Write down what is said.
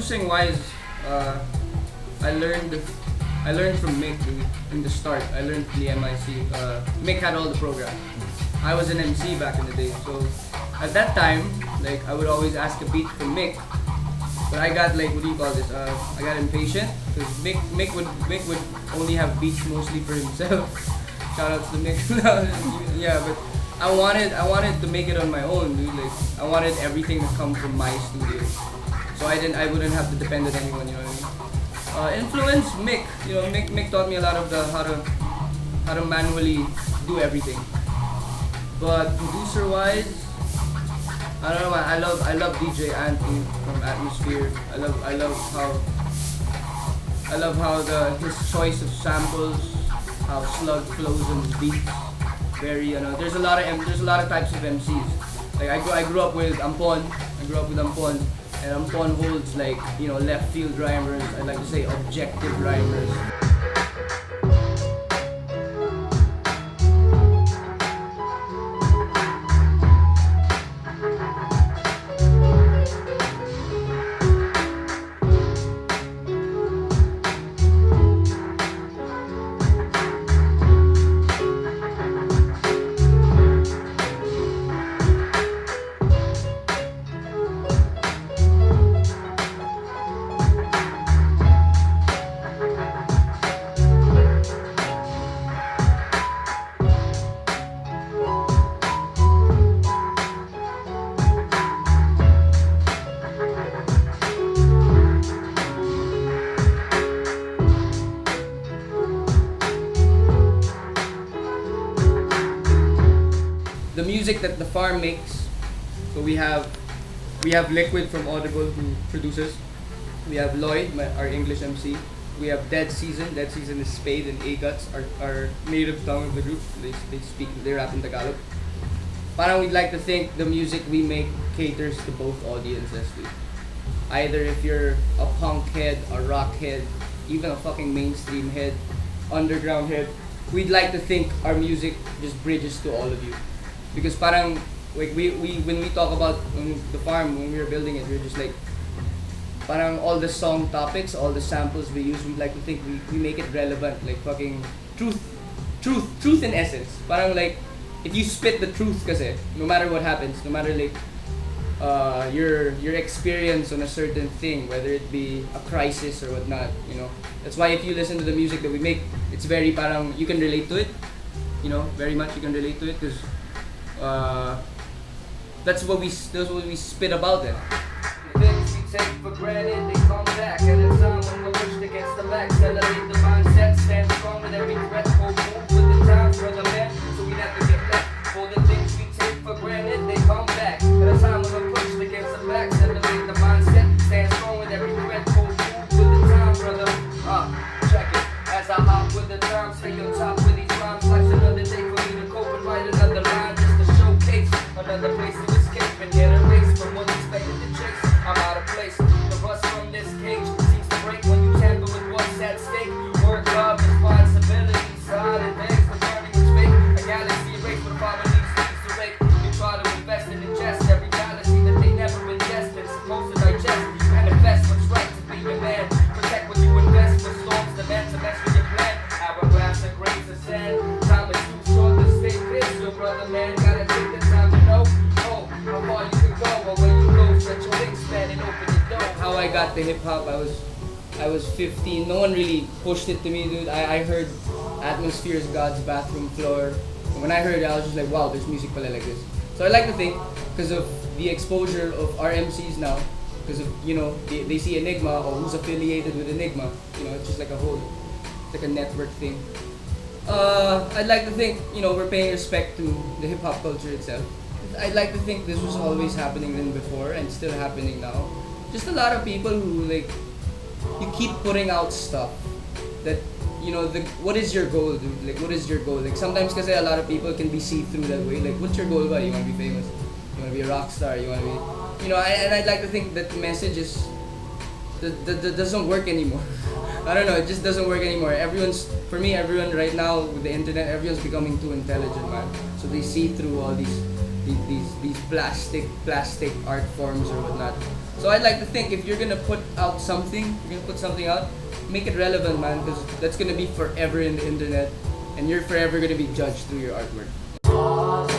producing wise, uh, I learned I learned from Mick in the start. I learned from the MIC. Mick had all the program. I was an MC back in the day, so at that time, like I would always ask a beat from Mick, but I got like what do you call this? I got impatient because Mick would only have beats mostly for himself. Shout outs to Mick. Yeah, but I wanted to make it on my own, dude. Like I wanted everything to come from my studio, so I wouldn't have to depend on anyone. You know what I mean? Influence Mick. You know, Mick taught me a lot of the how to manually do everything. But producer wise, I don't know, man. I love DJ Anthony from Atmosphere. I love how his choice of samples, how Slug flows on his beats. Very there's a lot of types of MCs. Like I grew up with Ampon. And Ampon holds like left field rhymers. I like to say objective rhymers. The music that the Pharm makes. So we have Liquid from Audible who produces. We have Lloyd, our English MC. We have Dead Season. Dead Season is Spade and A-Guts, our native tongue of the group. They rap in Tagalog. Parang we'd like to think the music we make caters to both audiences. Dude. Either if you're a punk head, a rock head, even a fucking mainstream head, underground head, we'd like to think our music just bridges to all of you. Because parang like we when we talk about the Pharm when we were building it, we're just like parang all the song topics, all the samples we use, we'd like to think we make it relevant, like fucking truth in essence. Parang like if you spit the truth kasi, no matter what happens, no matter like your experience on a certain thing, whether it be a crisis or whatnot, That's why if you listen to the music that we make, it's very parang you can relate to it, very much you can relate to it because that's what we spit about it. Things we take for granted, they come back at a time when we're pushed against the max. Elevate the mindset, stand strong with every threat, hold move with the times, brother man, so we never get left. For the things we take for granted, they come back at a time when we're pushed against the max. Elevate the mindset, stand strong with every threat, hold move with the times, brother. Check it. As I hop with the time, stay on top with these rhymes. Life's another day for me to cope and write another line. Another place to escape and get erased from what's expected to chase. I'm out of place. The rust from this cage seems to break when you tamper with what's at stake. Work, love, responsibility, side and banks, the burning is fake. A galaxy erased, but Pharm needs to rake. You try to invest and ingest every galaxy that they never ingest. It's supposed to digest, manifest what's right to be your man. Protect what you invest, for storms the man to mess with your plan. Hourglass and grains of sand. Time is too short to stay pissed, your brother man. Gotta take the time to know how far you can go, or where you go, stretch your wingspan and open the door. How I got to hip hop, I was 15. No one really pushed it to me, dude. I heard Atmosphere's God's Bathroom Floor. And when I heard it, I was just like, wow, there's music pala like this. So I like to think, because of the exposure of our MCs now, because of, they see Enigma or who's affiliated with Enigma, it's just like like a network thing. I'd like to think, we're paying respect to the hip hop culture itself. I'd like to think this was always happening then before and still happening now. Just a lot of people who you keep putting out stuff that, what is your goal, dude? Like, what is your goal? Like, sometimes kasi a lot of people can be see-through that way. Like, what's your goal ba? You want to be famous? You want to be a rock star? You want to be, and I'd like to think that the message is that doesn't work anymore. I don't know, it just doesn't work anymore. For me, everyone right now with the internet, everyone's becoming too intelligent, man. So they see through all these plastic art forms or whatnot. So I'd like to think if you're gonna put out something, you're gonna put something out, make it relevant, man, because that's gonna be forever in the internet, and you're forever gonna be judged through your artwork.